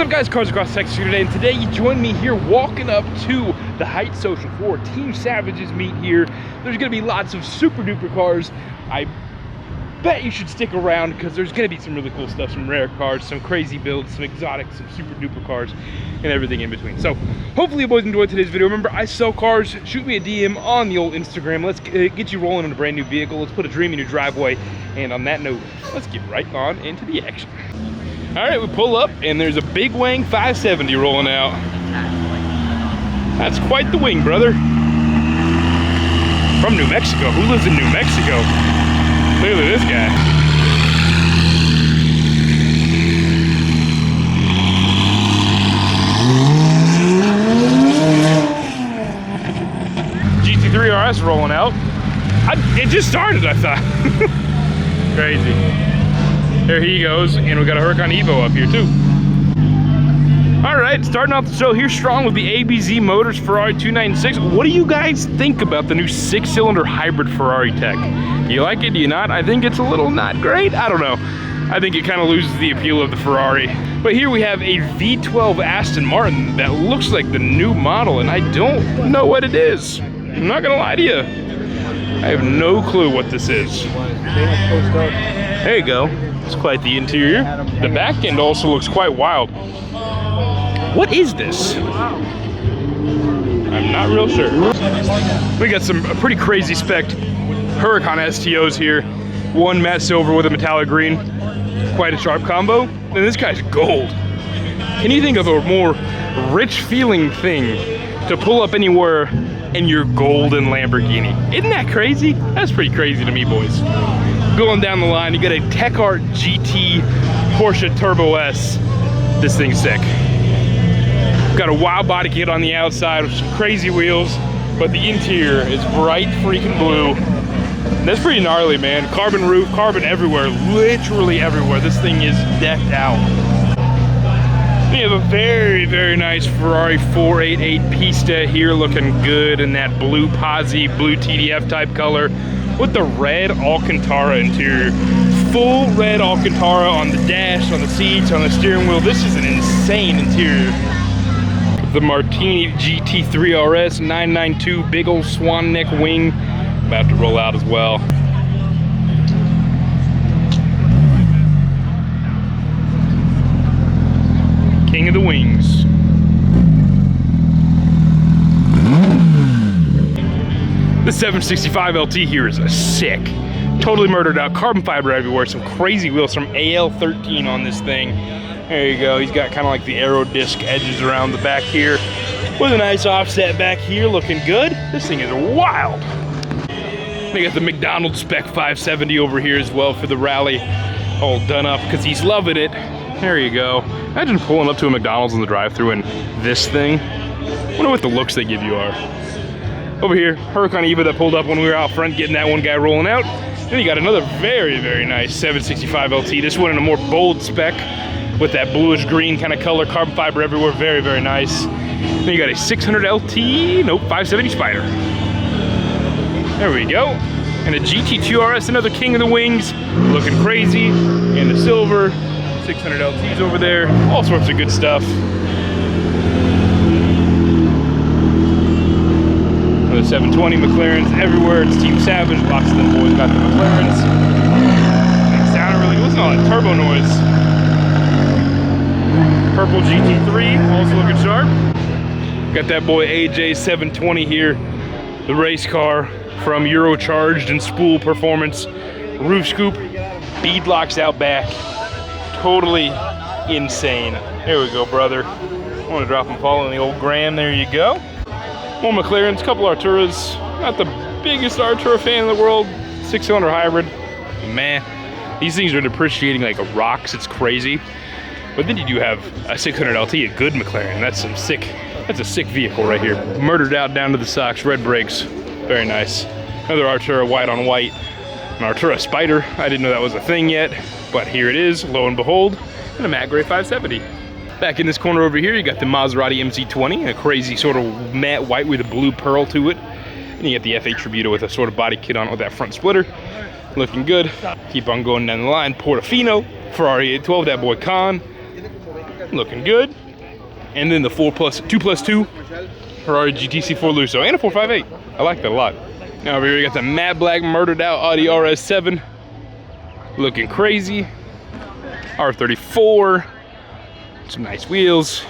up, guys? Cars Across Texas here today, and today you join me here walking up to the Heights Social for Team Savage's meet here. There's gonna be lots of super duper cars. I bet you should stick around because there's gonna be some really cool stuff, some rare cars, some crazy builds, some exotic, some super duper cars, and everything in between. So hopefully you boys enjoyed today's video. Remember, I sell cars. Shoot me a DM on the old Instagram. Let's get you rolling in a brand new vehicle. Let's put a dream in your driveway. And on that note, let's get right on into the action. All right, we pull up and there's a big wing 570 rolling out. That's quite the wing, brother. From New Mexico. Who lives in New Mexico? Clearly this guy. GT3 RS rolling out. It just started, I thought. Crazy. There he goes, and we got a Huracan Evo up here too. All right, starting off the show here strong with the ABZ Motors Ferrari 296. What do you guys think about the new 6-cylinder hybrid Ferrari tech? Do you like it? Do you not? I think it's a little not great. I don't know. I think it kind of loses the appeal of the Ferrari. But here we have a V12 Aston Martin that looks like the new model, and I don't know what it is. I'm not gonna lie to you. I have no clue what this is. There you go. It's quite the interior. The back end also looks quite wild. What is this? I'm not real sure. We got some pretty crazy spec Huracan STOs here. One matte silver with a metallic green. Quite a sharp combo. And this guy's gold. Can you think of a more rich feeling thing to pull up anywhere in your golden Lamborghini? Isn't that crazy? That's pretty crazy to me, boys. Going down the line, you got a Tech Art GT Porsche Turbo S. This thing's sick. Got a wild body kit on the outside with some crazy wheels, but the interior is bright freaking blue. That's pretty gnarly, man. Carbon roof, carbon everywhere, literally everywhere. This thing is decked out. We have a very, very nice Ferrari 488 Pista here, looking good in that blue Pozzi, blue TDF type color with the red Alcantara interior. Full red Alcantara on the dash, on the seats, on the steering wheel. This is an insane interior. The Martini GT3 RS 992 big old swan neck wing about to roll out as well. King of the wings. The 765 LT here is a sick. Totally murdered out, carbon fiber everywhere, some crazy wheels from AL13 on this thing. There you go, he's got kind of like the aero disc edges around the back here with a nice offset back here, looking good. This thing is wild. We got the McDonald's spec 570 over here as well for the rally, all done up because he's loving it. There you go. Imagine pulling up to a McDonald's in the drive-thru and this thing. I wonder what the looks they give you are. Over here, Huracan Evo that pulled up when we were out front getting that one guy rolling out. Then you got another very, very nice 765 LT. This one in a more bold spec with that bluish green kind of color, carbon fiber everywhere, very, very nice. Then you got a 600 LT, nope, 570 Spider. There we go. And a GT2 RS, another king of the wings, looking crazy. And the silver, 600 LTs over there, all sorts of good stuff. The 720 Mclarens everywhere. It's Team Savage. Lots of them boys got the Mclarens. They sound really good. Listen to all that turbo noise. Purple GT3, also looking sharp. Got that boy AJ 720 here, the race car from Eurocharged and Spool Performance. Roof scoop, bead locks out back. Totally insane. There we go, brother. I want to drop them following the old gram. There you go. More McLarens, couple Arturas. Not the biggest Artura fan in the world. 6-cylinder hybrid. Man, these things are depreciating like rocks. It's crazy. But then you do have a 600 LT, a good McLaren. That's a sick vehicle right here. Murdered out down to the socks, red brakes. Very nice. Another Artura white on white. An Artura Spider. I didn't know that was a thing yet, but here it is, lo and behold. And a matte gray 570. Back in this corner over here, you got the Maserati MC20, a crazy sort of matte white with a blue pearl to it. And you get the F8 Tributo with a sort of body kit on it with that front splitter. Looking good. Keep on going down the line. Portofino, Ferrari 812, that boy Con. looking good. And then the 2+2 Ferrari GTC4 Lusso and a 458. I like that a lot. Now over here we got the matte black murdered out Audi RS7, looking crazy. R34, some nice wheels.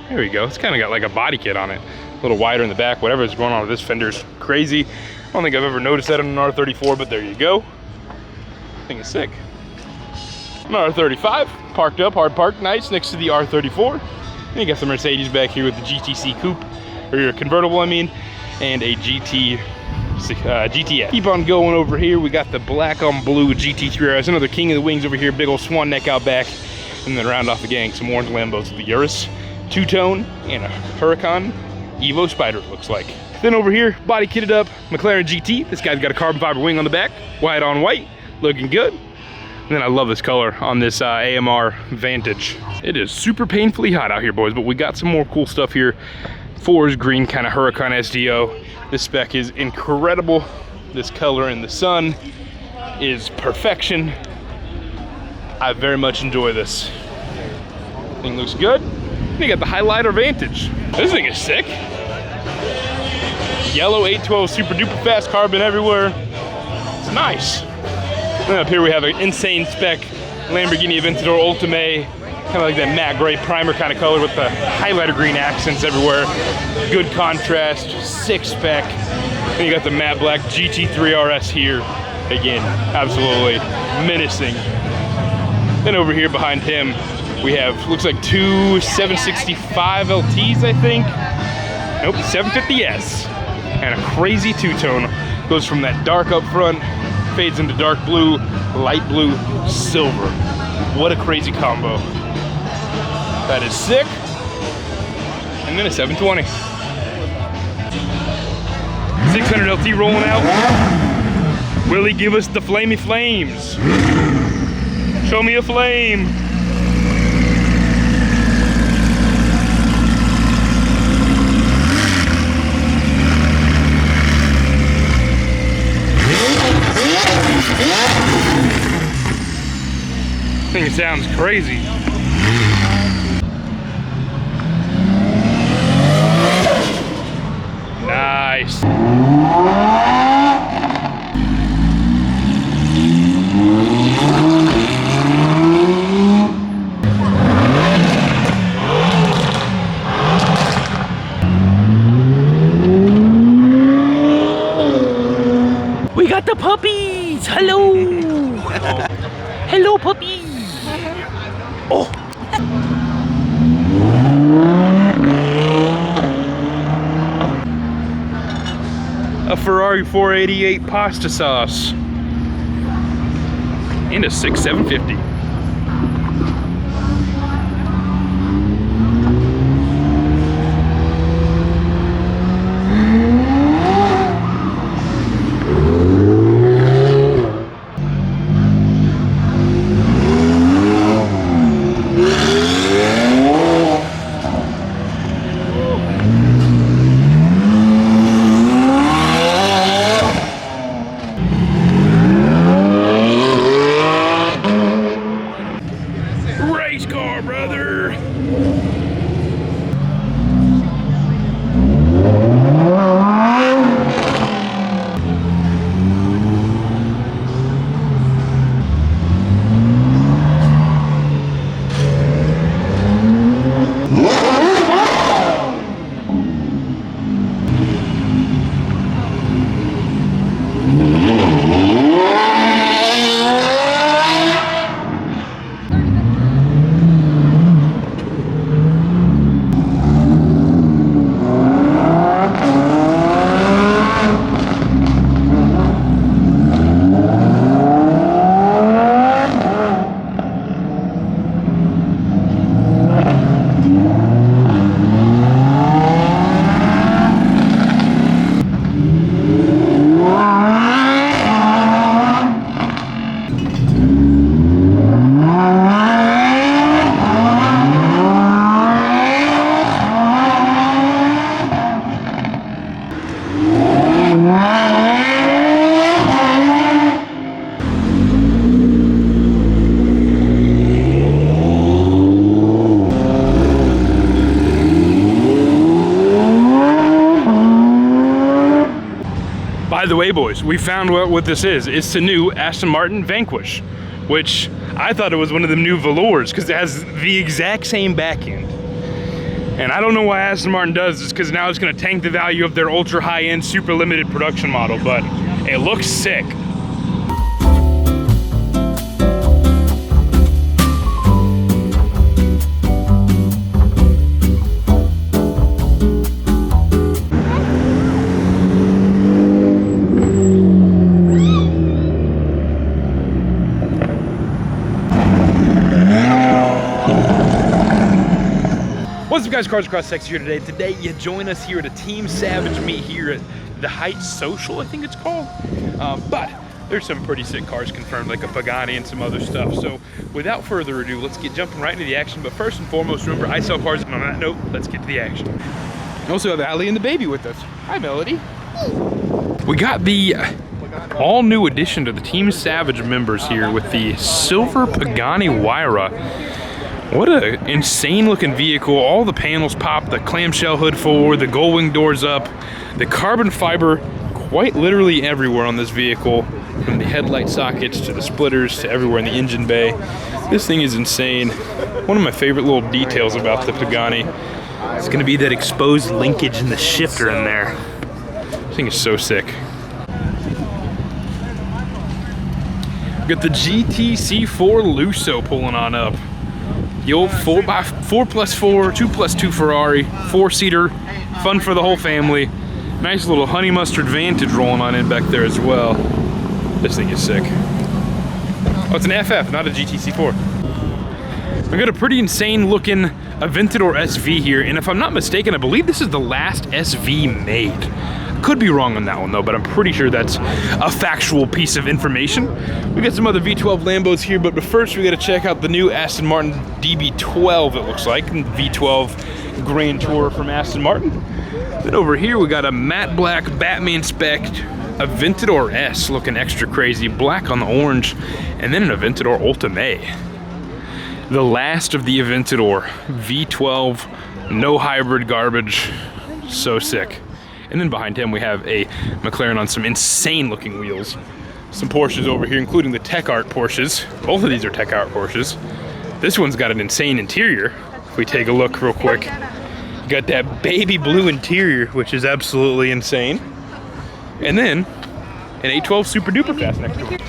There we go. It's kind of got like a body kit on it, a little wider in the back. Whatever's going on with this fender's crazy. I don't think I've ever noticed that on an R34, but there you go. I think it's sick. An R35, parked up, hard parked, nice, next to the R34. And you got the Mercedes back here with the GTC coupe, or your convertible, I mean, and a GTS. Keep on going over here. We got the black on blue GT3 RS, another king of the wings over here, big old swan neck out back. And then round off the gang, some orange Lambos with the Urus, two-tone, and a Huracan Evo Spider, it looks like. Then over here, body kitted up, McLaren GT. This guy's got a carbon fiber wing on the back, white on white, looking good. And then I love this color on this AMR Vantage. It is super painfully hot out here, boys, but we got some more cool stuff here. Forest green kind of Huracan SDO. This spec is incredible. This color in the sun is perfection. I very much enjoy this. Thing looks good. And you got the highlighter Vantage. This thing is sick. Yellow 812 super duper fast, carbon everywhere. It's nice. And up here we have an insane spec Lamborghini Aventador Ultimate, kind of like that matte gray primer kind of color with the highlighter green accents everywhere. Good contrast, sick spec. And you got the matte black GT3 RS here. Again, absolutely menacing. Then over here behind him, we have, looks like two 765 LTs, I think. Nope, 750S. And a crazy two-tone. Goes from that dark up front, fades into dark blue, light blue, silver. What a crazy combo. That is sick. And then a 720. 600 LT rolling out. Will he give us the flamey flames? Show me a flame. Thing sounds crazy. Nice. We got the puppies. Hello. Hello, puppies. Oh. A Ferrari 488 pasta sauce. And a 750. boys, we found what this is. It's the new Aston Martin Vanquish, which I thought it was one of the new velours because it has the exact same back end. And I don't know why Aston Martin does this, because now it's going to tank the value of their ultra high-end, super limited production model, but it looks sick. What's up, guys? Cars Across Texas here today. Today you join us here at a Team Savage meet here at the Heights Social, I think it's called. But there's some pretty sick cars confirmed, like a Pagani and some other stuff. So without further ado, let's get jumping right into the action. But first and foremost, remember, I sell cars. And on that note, let's get to the action. We also have Allie and the baby with us. Hi, Melody. We got the all new addition to the Team Savage members here with the silver Pagani Huayra. What a insane looking vehicle. All the panels pop, the clamshell hood forward, the gull wing doors up, the carbon fiber quite literally everywhere on this vehicle, from the headlight sockets to the splitters to everywhere in the engine bay. This thing is insane. One of my favorite little details about the Pagani is going to be that exposed linkage in the shifter in there. This thing is so sick. We got the GTC4 Lusso pulling on up. The old 4x4+4, 2+2 Ferrari, 4-seater, fun for the whole family. Nice little honey mustard Vantage rolling on in back there as well. This thing is sick. Oh, it's an FF, not a GTC4. We got a pretty insane looking Aventador SV here, and if I'm not mistaken, I believe this is the last SV made. Could be wrong on that one though, but I'm pretty sure that's a factual piece of information. We got some other V12 Lambos here, but first we got to check out the new Aston Martin DB12, it looks like, V12 Grand Tourer from Aston Martin. Then over here we got a matte black Batman spec Aventador S, looking extra crazy, black on the orange, and then an Aventador Ultimate. The last of the Aventador V12, no hybrid garbage, so sick. And then behind him we have a McLaren on some insane looking wheels. Some Porsches over here, including the Tech Art Porsches. Both of these are Tech Art Porsches. This one's got an insane interior. If we take a look real quick, got that baby blue interior, which is absolutely insane. And then an 812 Super Duper Fast next to it.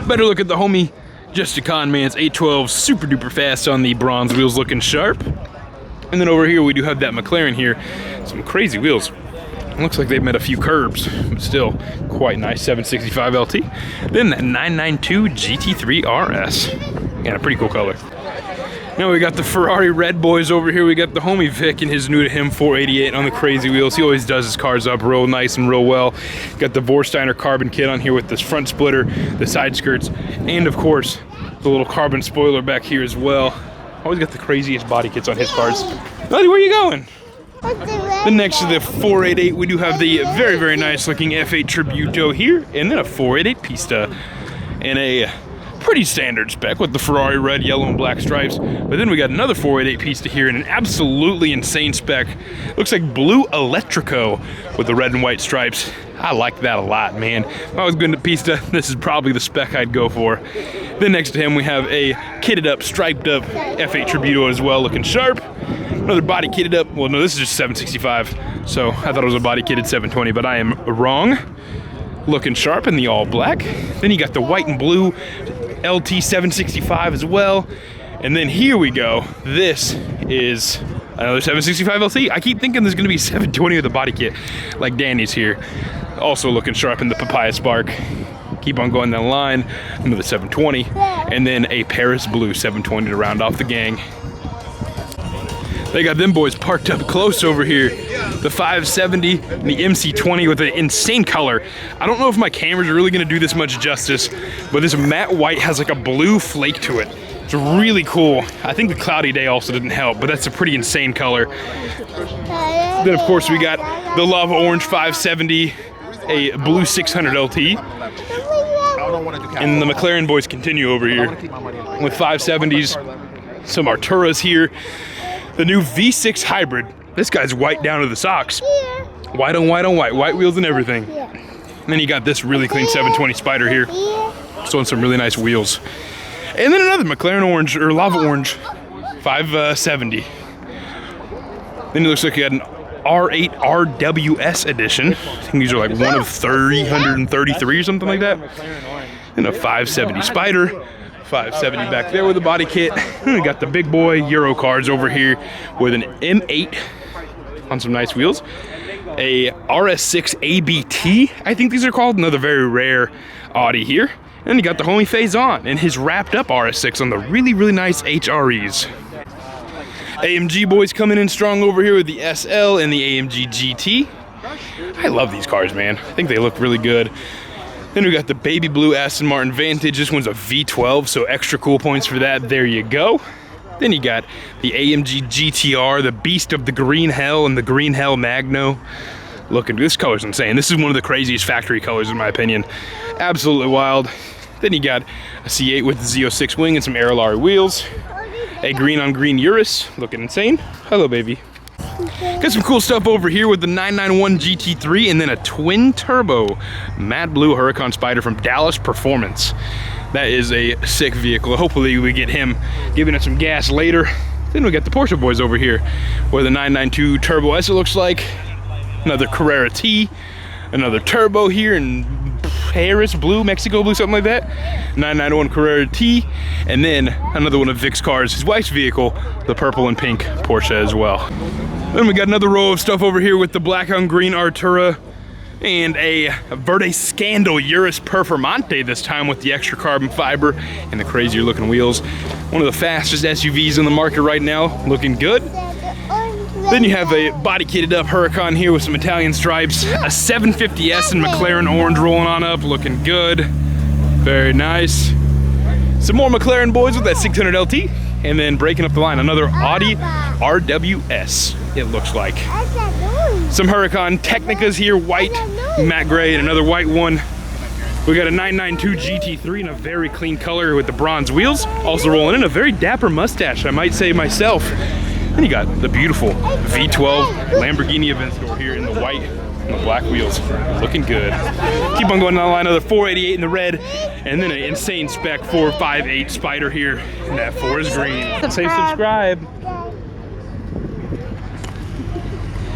Better look at the homie Just a Con Man's 812 Super Duper Fast on the bronze wheels, looking sharp. And then over here we do have that McLaren here, some crazy wheels. It looks like they've met a few curbs, but still quite nice. 765 LT. Then that 992 GT3 RS. Yeah, a pretty cool color. Now we got the Ferrari red boys over here. We got the homie Vic and his new to him 488 on the crazy wheels. He always does his cars up real nice and real well. Got the Vorsteiner carbon kit on here with this front splitter, the side skirts, and of course the little carbon spoiler back here as well. Always got the craziest body kits on his cars. Buddy, where are you going? Then next to the 488, we do have the very, very nice looking F8 Tributo here, and then a 488 Pista, and a pretty standard spec with the Ferrari red, yellow, and black stripes. But then we got another 488 Pista here in an absolutely insane spec. Looks like blue Electrico with the red and white stripes. I like that a lot, man. If I was going to Pista, this is probably the spec I'd go for. Then next to him, we have a kitted up, striped up F8 Tributo as well, looking sharp. Another body kitted up, well no, this is just 765, so I thought it was a body kitted 720, but I am wrong. Looking sharp in the all black. Then you got the white and blue LT 765 as well. And then here we go. This is another 765 LT. I keep thinking there's gonna be 720 with a body kit, like Danny's here. Also looking sharp in the Papaya Spark. Keep on going down the line. Another 720, and then a Paris Blue 720 to round off the gang. They got them boys parked up close over here. The 570 and the MC20 with an insane color. I don't know if my cameras are really gonna do this much justice, but this matte white has like a blue flake to it. It's really cool. I think the cloudy day also didn't help, but that's a pretty insane color. Then of course we got the Love Orange 570, a blue 600 LT. And the McLaren boys continue over here with 570s, some Arturas here. The new V6 hybrid. This guy's white down to the socks. White on white on white. White wheels and everything. And then you got this really clean 720 Spider here. So on some really nice wheels. And then another McLaren orange, or lava orange, 570. Then it looks like you had an R8 RWS edition. I think these are like one of 333 or something like that. And a 570 Spider. 570 back there with the body kit. And we got the big boy Euro cars over here with an M8 on some nice wheels. A RS6 ABT, I think these are called. Another very rare Audi here. And you got the homie Faison and his wrapped up RS6 on the really, really nice HREs. AMG boys coming in strong over here with the SL and the AMG GT. I love these cars, man. I think they look really good. Then we got the baby blue Aston Martin Vantage. This one's a V12, so extra cool points for that. There you go. Then you got the AMG GTR, the beast of the green hell and the green hell Magno. Looking, this color's insane. This is one of the craziest factory colors in my opinion. Absolutely wild. Then you got a C8 with the Z06 wing and some Aerolar wheels. A green on green Urus, looking insane. Hello, baby. Got some cool stuff over here with the 991 GT3 and then a twin turbo matte blue Huracan Spider from Dallas Performance. That is a sick vehicle. Hopefully we get him giving it some gas later. Then we got the Porsche boys over here with the 992 Turbo S, it looks like. Another Carrera T, another turbo here in Paris blue, Mexico blue, something like that. 991 Carrera T, and then another one of Vic's cars, his wife's vehicle, the purple and pink Porsche as well. Then we got another row of stuff over here with the black on green Artura and a Verde Scandal Urus Performante, this time with the extra carbon fiber and the crazier looking wheels. One of the fastest SUVs in the market right now, looking good. Then you have a body kitted up Huracan here with some Italian stripes, a 750S and McLaren orange rolling on up, looking good. Very nice. Some more McLaren boys with that 600 LT, and then breaking up the line, another Audi RWS, it looks like. Some Huracan Technicas here, white, matte gray, and another white one. We got a 992 GT3 in a very clean color with the bronze wheels. Also rolling in a very dapper mustache, I might say myself. Then you got the beautiful V12 Lamborghini Aventador here in the white and the black wheels. Looking good. Keep on going down the line, another 488 in the red, and then an insane spec 458 Spider here in that forest green. Say subscribe.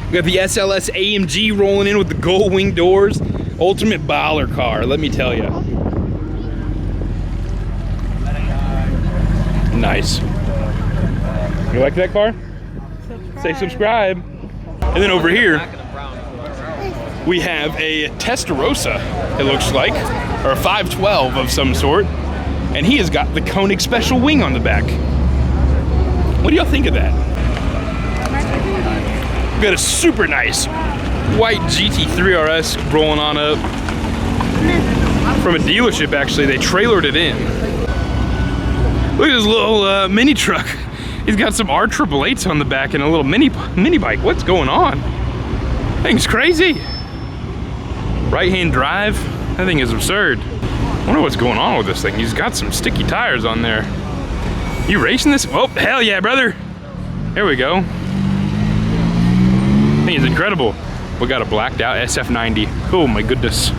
We got the SLS AMG rolling in with the gold wing doors. Ultimate baller car, let me tell you. Nice. You like that car? Say subscribe. And then over here, we have a Testarossa, it looks like, or a 512 of some sort. And he has got the Koenig special wing on the back. What do y'all think of that? We got a super nice white GT3 RS rolling on up. From a dealership, actually, they trailered it in. Look at this little mini truck. He's got some R888s on the back and a little mini bike. What's going on? Thing's crazy. Right-hand drive. That thing is absurd. I wonder what's going on with this thing. He's got some sticky tires on there. You racing this? Oh, hell yeah, brother. There we go. I think it's incredible. We got a blacked out SF90. Oh my goodness.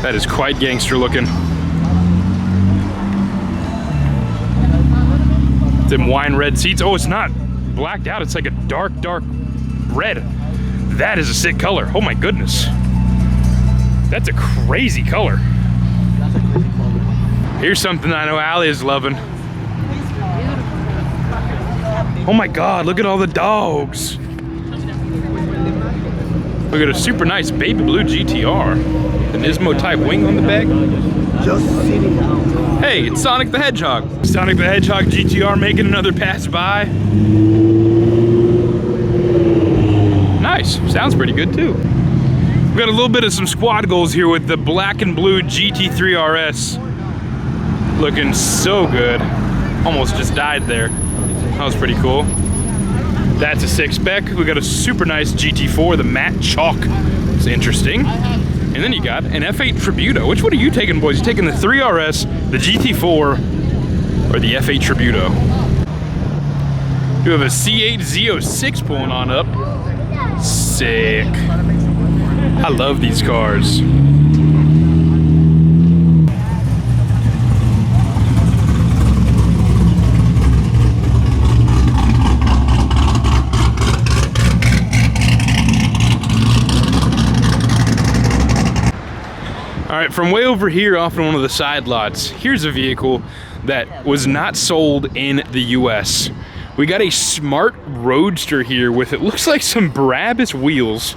That is quite gangster looking. Them wine red seats. Oh, it's not blacked out. It's like a dark red. That is a sick color. Oh my goodness. That's a crazy color. Here's something I know Allie is loving. Oh my God, look at all the dogs. Look at a super nice baby blue GTR. An Nismo type wing on the back. Hey, it's Sonic the Hedgehog. Sonic the Hedgehog GTR making another pass by. Nice, sounds pretty good too. We've got a little bit of some squad goals here with the black and blue GT3 RS. Looking so good. Almost just died there. That was pretty cool. That's a 6 spec. We got a super nice GT4, the matte chalk. It's interesting. And then you got an F8 Tributo. Which one are you taking, boys? You taking the 3RS, the GT4, or the F8 Tributo? You have a C8 Z06 pulling on up. Sick. I love these cars. right, from way over here off in one of the side lots, here's a vehicle that was not sold in the US. We got a smart roadster here with, it looks like some Brabus wheels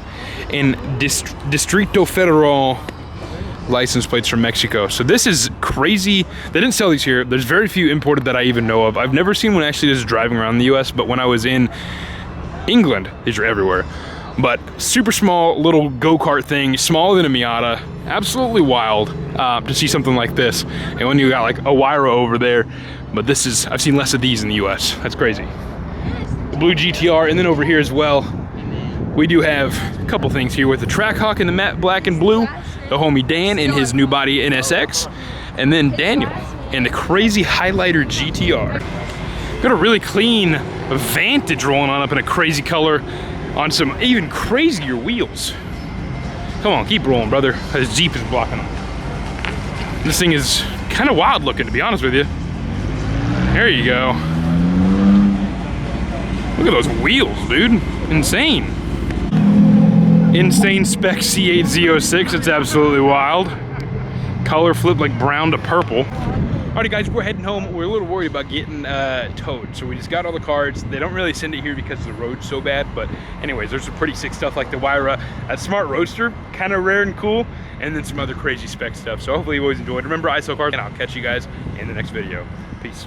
and Distrito Federal license plates from Mexico. So this is crazy. They didn't sell these here. There's very few imported that I even know of. I've never seen one actually just driving around the US, but when I was in England, these are everywhere. But super small little go-kart thing, smaller than a Miata. Absolutely wild to see something like this. And when you got like a Huayra over there, but this is, I've seen less of these in the US. That's crazy. The blue GTR, and then over here as well, we do have a couple things here with the Trackhawk in the matte black and blue, the homie Dan in his new body NSX, and then Daniel in the crazy highlighter GTR. Got a really clean Vantage rolling on up in a crazy color on some even crazier wheels. Come on, keep rolling, brother. His Jeep is blocking him. This thing is kind of wild looking, to be honest with you. There you go. Look at those wheels, dude. Insane. Insane spec C8 Z06. It's absolutely wild. Color flip like brown to purple. Alrighty guys, we're heading home. We're a little worried about getting towed. So we just got all the cards. They don't really send it here because the road's so bad. But anyways, there's some pretty sick stuff like the Huayra. That smart roadster, kind of rare and cool. And then some other crazy spec stuff. So hopefully you always enjoyed. Remember, I sell cars, and I'll catch you guys in the next video. Peace.